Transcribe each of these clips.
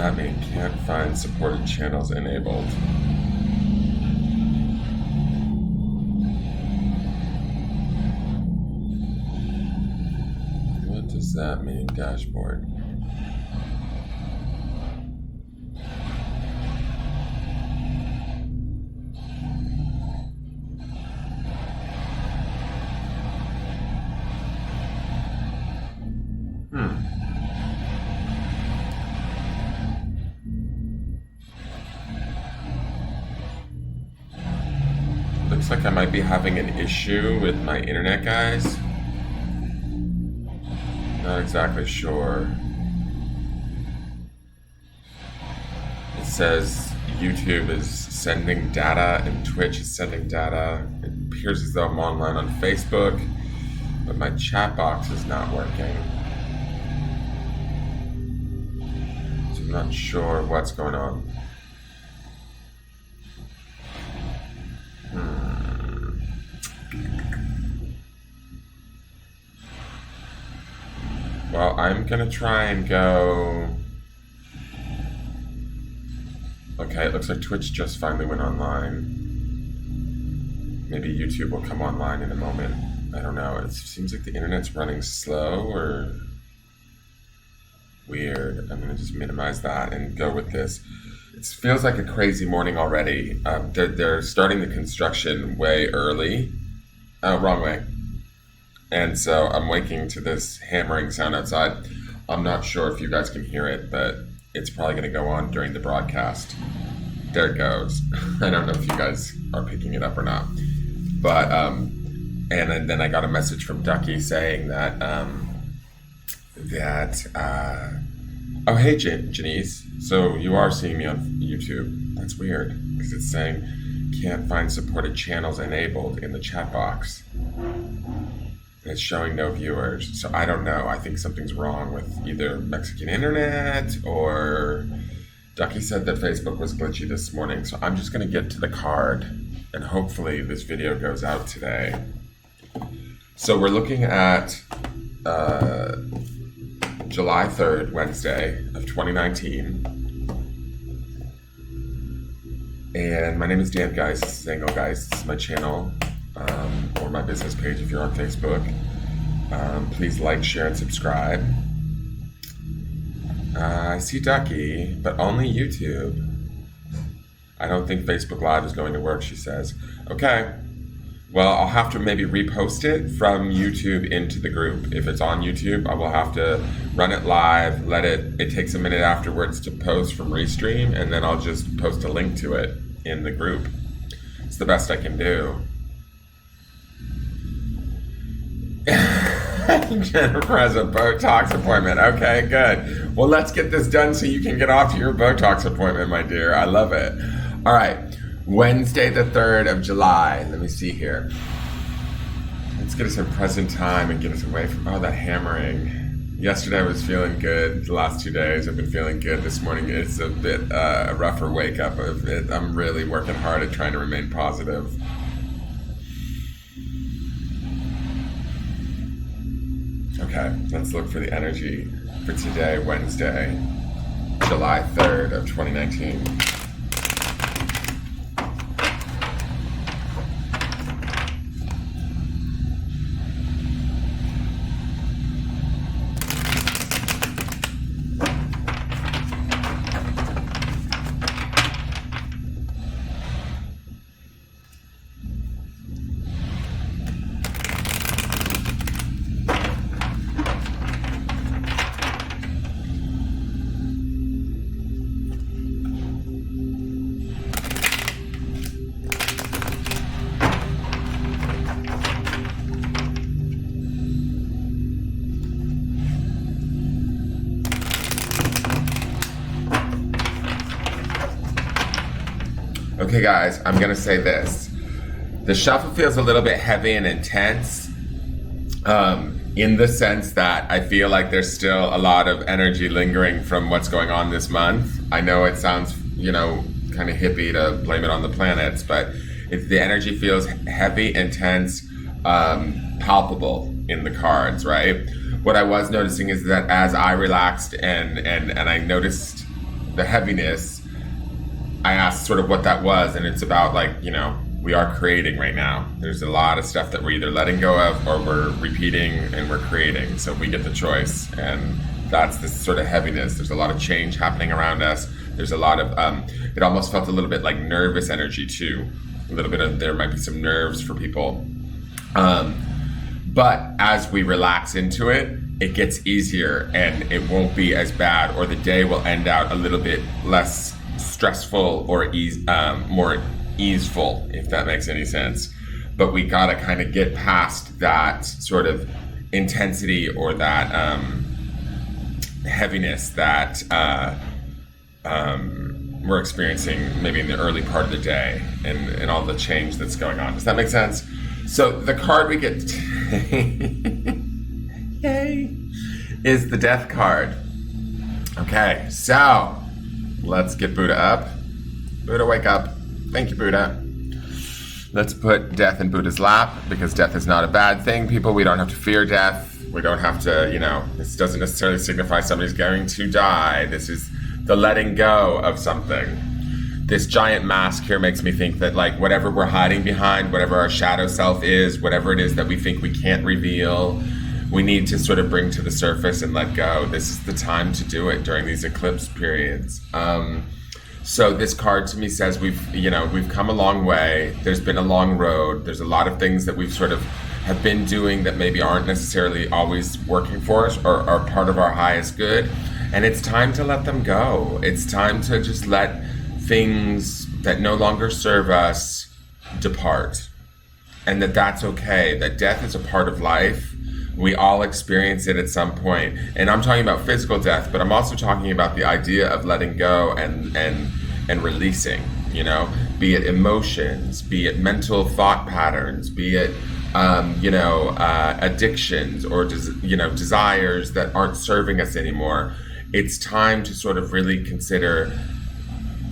that mean? Can't find supported channels enabled. What does that mean, dashboard? Looks like I might be having an issue with my internet, guys. Not exactly sure. It says YouTube is sending data and Twitch is sending data. It appears as though I'm online on Facebook, but my chat box is not working. So I'm not sure what's going on. Well, I'm gonna try and go. Okay, it looks like Twitch just finally went online. Maybe YouTube will come online in a moment. I don't know. It seems like the internet's running slow or weird. I'm gonna just minimize that and go with this. It feels like a crazy morning already. They're starting the construction way early. Wrong way. And so I'm waking to this hammering sound outside. I'm not sure if you guys can hear it, but it's probably going to go on during the broadcast. There it goes. I don't know if you guys are picking it up or not. But, and then I got a message from Ducky saying that, oh, hey, Janice. So you are seeing me on YouTube. That's weird, because it's saying can't find supported channels enabled in the chat box. It's showing no viewers, so I don't know. I think something's wrong with either Mexican internet or Ducky said that Facebook was glitchy this morning, so I'm just going to get to the card and hopefully this video goes out today. So we're looking at July 3rd, Wednesday of 2019. And my name is Engelgeist. This is Engelgeist. This is my channel. Or my business page if you're on Facebook. Please like, share, and subscribe. I see Ducky, but only YouTube. I don't think Facebook Live is going to work, she says. Okay. Well, I'll have to maybe repost it from YouTube into the group. If it's on YouTube, I will have to run it live, it takes a minute afterwards to post from Restream, and then I'll just post a link to it in the group. It's the best I can do. Jennifer has a Botox appointment. Okay, good. Well, let's get this done so you can get off to your Botox appointment, my dear. I love it. All right, Wednesday the 3rd of July. Let me see here. Let's get us in present time and get us away from, that hammering. Yesterday I was feeling good. The last 2 days I've been feeling good. This morning it's a bit a rougher wake up of it. I'm really working hard at trying to remain positive. Okay, let's look for the energy for today, Wednesday, July 3rd of 2019. Okay guys, I'm gonna say this. The shuffle feels a little bit heavy and intense in the sense that I feel like there's still a lot of energy lingering from what's going on this month. I know it sounds, kind of hippie to blame it on the planets, but the energy feels heavy, intense, palpable in the cards, right? What I was noticing is that as I relaxed and I noticed the heaviness, I asked sort of what that was, and it's about like, we are creating right now. There's a lot of stuff that we're either letting go of or we're repeating and we're creating. So we get the choice, and that's this sort of heaviness. There's a lot of change happening around us. There's a lot of, it almost felt a little bit like nervous energy too. A little bit of, there might be some nerves for people. But as we relax into it, it gets easier and it won't be as bad, or the day will end out a little bit less stressful or more easeful, if that makes any sense. But we gotta kind of get past that sort of intensity or that heaviness that we're experiencing maybe in the early part of the day and all the change that's going on. Does that make sense? So the card we get yay, is the Death card. Okay, so let's get Buddha up. Buddha, wake up. Thank you, Buddha. Let's put death in Buddha's lap, because death is not a bad thing, people. We don't have to fear death. We don't have to, this doesn't necessarily signify somebody's going to die. This is the letting go of something. This giant mask here makes me think that, like, whatever we're hiding behind, whatever our shadow self is, whatever it is that we think we can't reveal, we need to sort of bring to the surface and let go. This is the time to do it during these eclipse periods. So this card to me says we've come a long way. There's been a long road. There's a lot of things that we've sort of have been doing that maybe aren't necessarily always working for us or are part of our highest good. And it's time to let them go. It's time to just let things that no longer serve us depart. And that's okay. That death is a part of life. We all experience it at some point. And I'm talking about physical death, but I'm also talking about the idea of letting go and releasing, be it emotions, be it mental thought patterns, be it, addictions or, desires that aren't serving us anymore. It's time to sort of really consider,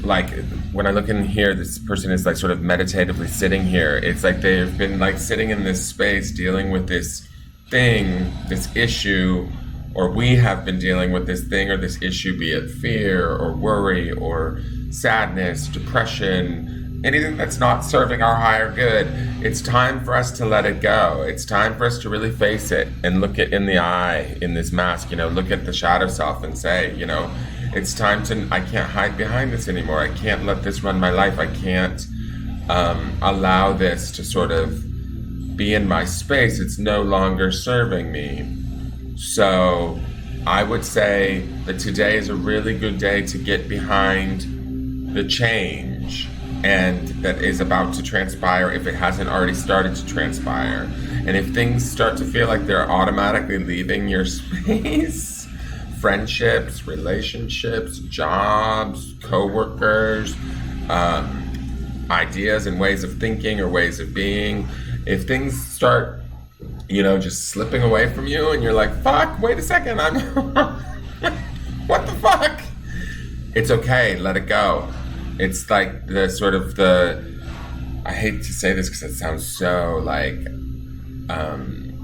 like, when I look in here, this person is like sort of meditatively sitting here. It's like they've been like sitting in this space dealing with this thing, this issue, or we have been dealing with this thing or this issue, be it fear or worry or sadness, depression, anything that's not serving our higher good. It's time for us to let it go. It's time for us to really face it and look it in the eye in this mask, look at the shadow self and say, it's time to, I can't hide behind this anymore. I can't let this run my life. I can't allow this to sort of be in my space. It's no longer serving me. So I would say that today is a really good day to get behind the change and that is about to transpire if it hasn't already started to transpire. And if things start to feel like they're automatically leaving your space, friendships, relationships, jobs, co-workers, ideas and ways of thinking or ways of being, if things start, just slipping away from you and you're like, fuck, wait a second, I'm what the fuck? It's okay, let it go. It's like the sort of I hate to say this because it sounds so like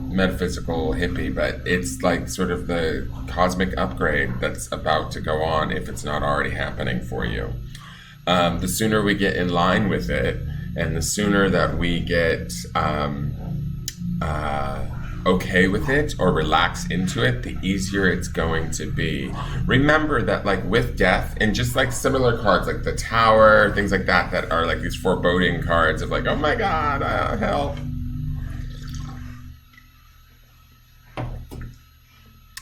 metaphysical hippie, but it's like sort of the cosmic upgrade that's about to go on if it's not already happening for you. The sooner we get in line with it, and the sooner that we get okay with it or relax into it, the easier it's going to be. Remember that, like, with death, and just like similar cards like the Tower, things like that are like these foreboding cards of like, oh my God, help.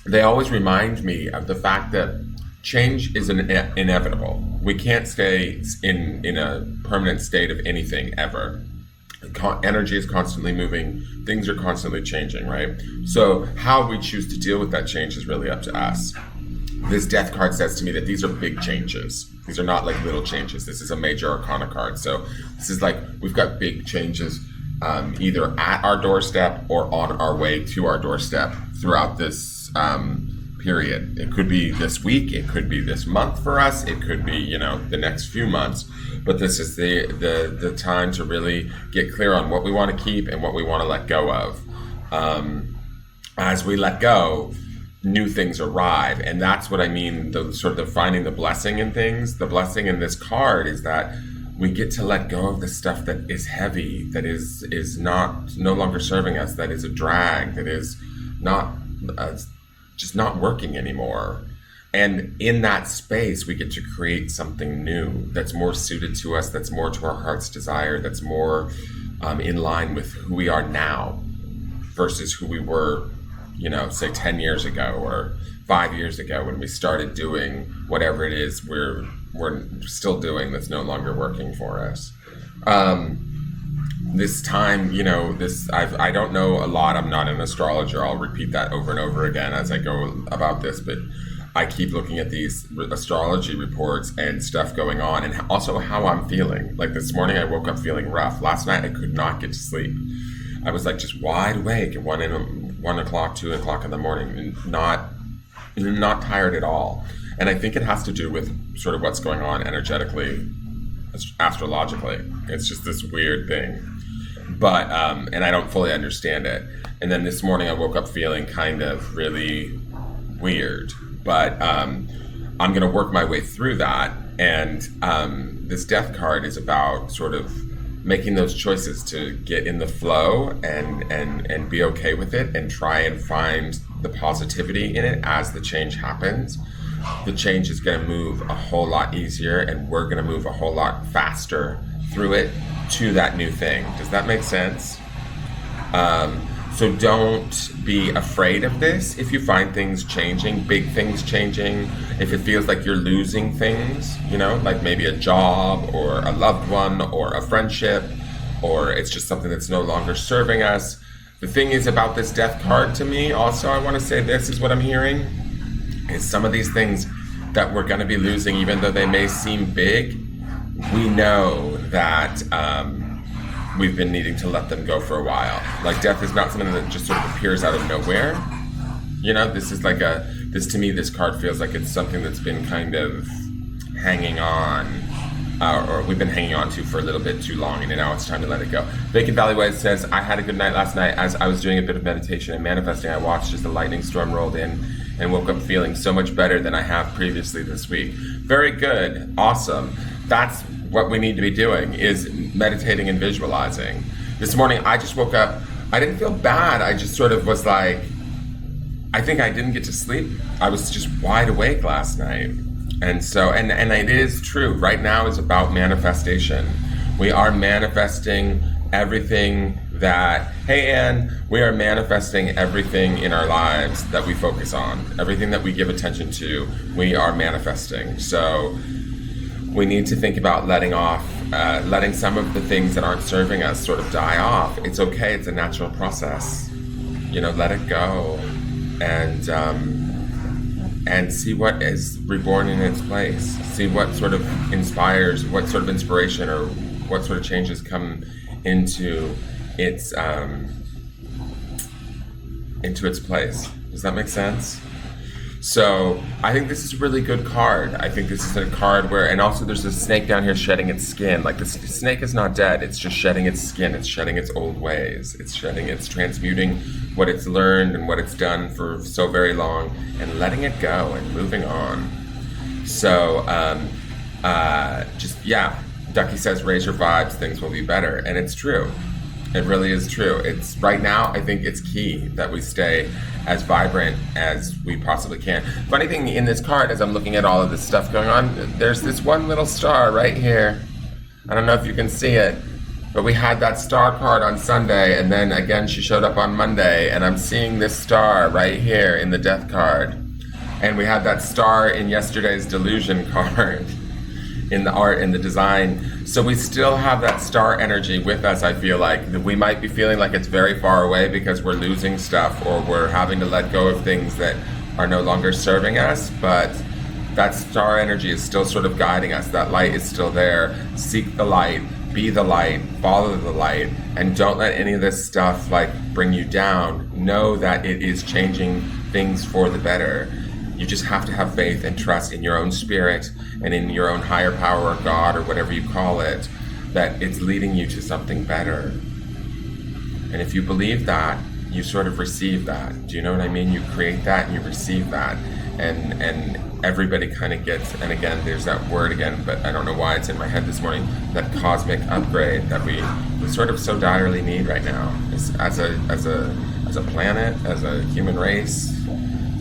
They always remind me of the fact that change is inevitable. We can't stay in a permanent state of anything ever. Energy is constantly moving. Things are constantly changing, right? So how we choose to deal with that change is really up to us. This death card says to me that these are big changes. These are not like little changes. This is a major arcana card. So this is like, we've got big changes either at our doorstep or on our way to our doorstep throughout this period. It could be this week, it could be this month for us, it could be, the next few months. But this is the time to really get clear on what we want to keep and what we want to let go of. As we let go, new things arrive. And that's what I mean, the sort of finding the blessing in things. The blessing in this card is that we get to let go of the stuff that is heavy, that is not no longer serving us, that is a drag, that is not just not working anymore. And in that space, we get to create something new that's more suited to us, that's more to our heart's desire, that's more in line with who we are now versus who we were, say 10 years ago or 5 years ago when we started doing whatever it is we're still doing that's no longer working for us. This time, I don't know a lot. I'm not an astrologer. I'll repeat that over and over again as I go about this, but I keep looking at these astrology reports and stuff going on, and also how I'm feeling. Like this morning, I woke up feeling rough. Last night, I could not get to sleep. I was like just wide awake at 1 o'clock, 2 o'clock in the morning, and not tired at all. And I think it has to do with sort of what's going on energetically, astrologically. It's just this weird thing. But, and I don't fully understand it. And then this morning I woke up feeling kind of really weird. But I'm going to work my way through that. And this death card is about sort of making those choices to get in the flow and be okay with it and try and find the positivity in it as the change happens. The change is going to move a whole lot easier, and we're going to move a whole lot faster through it to that new thing. Does that make sense? So don't be afraid of this. If you find things changing, big things changing, if it feels like you're losing things, like maybe a job or a loved one or a friendship, or it's just something that's no longer serving us. The thing is about this death card to me, also, I want to say this is what I'm hearing, is some of these things that we're going to be losing, even though they may seem big, we know that we've been needing to let them go for a while. Like death is not something that just sort of appears out of nowhere. This is like to me, this card feels like it's something that's been kind of hanging on, or we've been hanging on to for a little bit too long, and now it's time to let it go. Vacant Valley Way says, I had a good night last night. As I was doing a bit of meditation and manifesting, I watched as the lightning storm rolled in and woke up feeling so much better than I have previously this week. Very good. Awesome. That's what we need to be doing, is meditating and visualizing. This morning, I just woke up. I didn't feel bad. I just sort of was like, I think I didn't get to sleep. I was just wide awake last night. And so, and it is true. Right now is about manifestation. We are manifesting everything that, hey Anne, we are manifesting everything in our lives that we focus on. Everything that we give attention to, we are manifesting. So we need to think about letting some of the things that aren't serving us sort of die off. It's okay, it's a natural process. Let it go and see what is reborn in its place. See what sort of inspires, what sort of inspiration or what sort of changes come into its place. Does that make sense? So I think this is a really good card. I think this is a card where, and also there's a snake down here shedding its skin. Like the snake is not dead. It's just shedding its skin. It's shedding its old ways. It's transmuting what it's learned and what it's done for so very long and letting it go and moving on. So Ducky says, raise your vibes, things will be better. And it's true. It really is true. It's right now, I think it's key that we stay as vibrant as we possibly can. Funny thing in this card, as I'm looking at all of this stuff going on, there's this one little star right here. I don't know if you can see it, but we had that star card on Sunday, and then again she showed up on Monday, and I'm seeing this star right here in the death card. And we had that star in yesterday's delusion card. In the art, in the design. So we still have that star energy with us. I feel like we might be feeling like it's very far away because we're losing stuff or we're having to let go of things that are no longer serving us, but that star energy is still sort of guiding us. That light is still there. Seek the light, be the light, follow the light, and don't let any of this stuff bring you down. Know that it is changing things for the better. You just have to have faith and trust in your own spirit and in your own higher power or God or whatever you call it, that it's leading you to something better. And if you believe that, you sort of receive that. Do you know what I mean? You create that and you receive that. And everybody kind of gets, and again, there's that word again, but I don't know why it's in my head this morning, that cosmic upgrade that we sort of so direly need right now. As a planet, as a human race,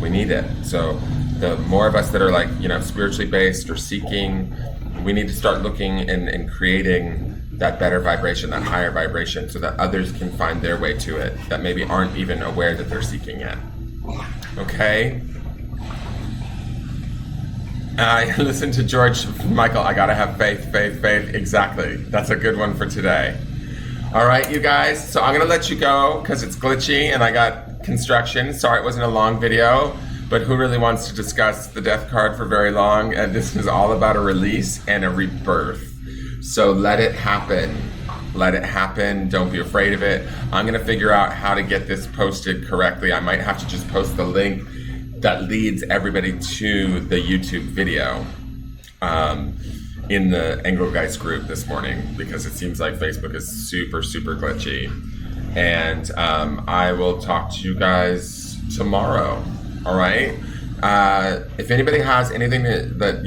we need it. So the more of us that are like, spiritually based or seeking, we need to start looking and creating that better vibration, that higher vibration, so that others can find their way to it that maybe aren't even aware that they're seeking it. Okay? I listened to George Michael, I gotta have faith, faith, faith. Exactly. That's a good one for today. All right, you guys. So I'm gonna let you go because it's glitchy and I got construction. Sorry it wasn't a long video, but who really wants to discuss the death card for very long? And this is all about a release and a rebirth. So let it happen. Let it happen. Don't be afraid of it. I'm gonna figure out how to get this posted correctly. I might have to just post the link that leads everybody to the YouTube video in the Engelgeist group this morning, because it seems like Facebook is super, super glitchy. And I will talk to you guys tomorrow. All right? If anybody has anything that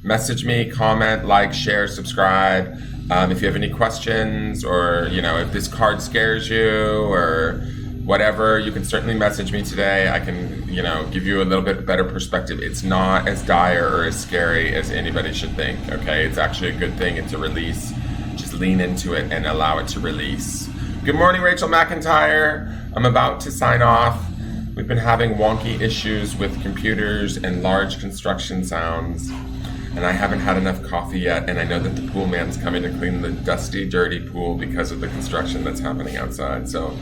message me, comment, like, share, subscribe. If you have any questions, or if this card scares you or whatever, you can certainly message me today. I can give you a little bit better perspective. It's not as dire or as scary as anybody should think. Okay, it's actually a good thing. It's a release. Just lean into it and allow it to release. Good morning, Rachel McIntyre. I'm about to sign off. We've been having wonky issues with computers and large construction sounds, and I haven't had enough coffee yet, and I know that the pool man's coming to clean the dusty, dirty pool because of the construction that's happening outside. So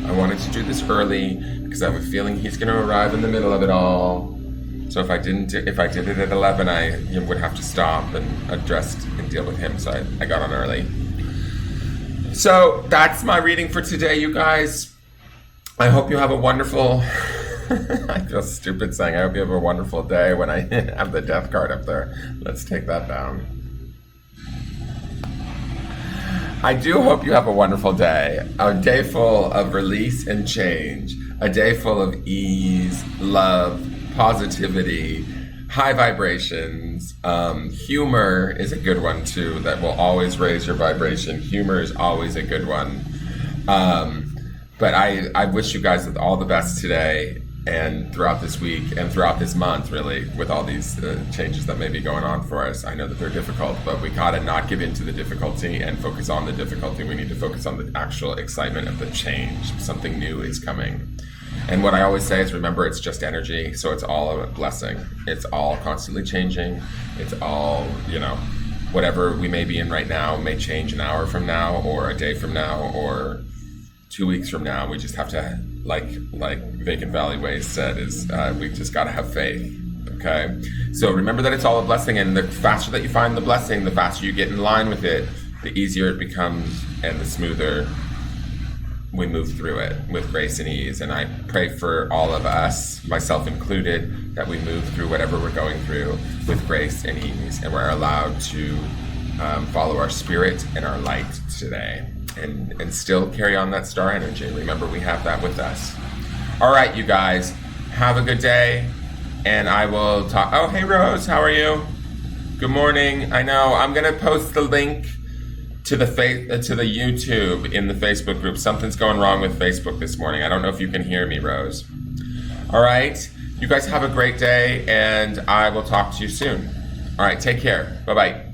I wanted to do this early because I have a feeling he's going to arrive in the middle of it all. So if I did it at 11, I would have to stop and address and deal with him. So I got on early. So that's my reading for today, you guys. I hope you have a wonderful... I feel stupid saying I hope you have a wonderful day when I have the death card up there. Let's take that down. I do hope you have a wonderful day. A day full of release and change. A day full of ease, love, positivity, high vibrations. Humor is a good one too, that will always raise your vibration. Humor is always a good one. But I wish you guys all the best today and throughout this week and throughout this month, really, with all these changes that may be going on for us. I know that they're difficult, but we gotta not give in to the difficulty and focus on the difficulty. We need to focus on the actual excitement of the change. Something new is coming. And what I always say is, remember, it's just energy, so it's all a blessing. It's all constantly changing. It's all, whatever we may be in right now may change an hour from now or a day from now or 2 weeks from now. We just have to, like Vacant Valley Ways said, we just got to have faith. Okay, so remember that it's all a blessing, and the faster that you find the blessing, the faster you get in line with it, the easier it becomes, and the smoother we move through it with grace and ease. And I pray for all of us, myself included, that we move through whatever we're going through with grace and ease, and we're allowed to follow our spirit and our light today. And still carry on that star energy. Remember, we have that with us. All right, you guys, have a good day, and I will talk. Oh, hey, Rose, how are you? Good morning. I know I'm gonna post the link to the YouTube in the Facebook group. Something's going wrong with Facebook this morning. I don't know if you can hear me, Rose. All right, you guys have a great day, and I will talk to you soon. All right, take care. Bye-bye.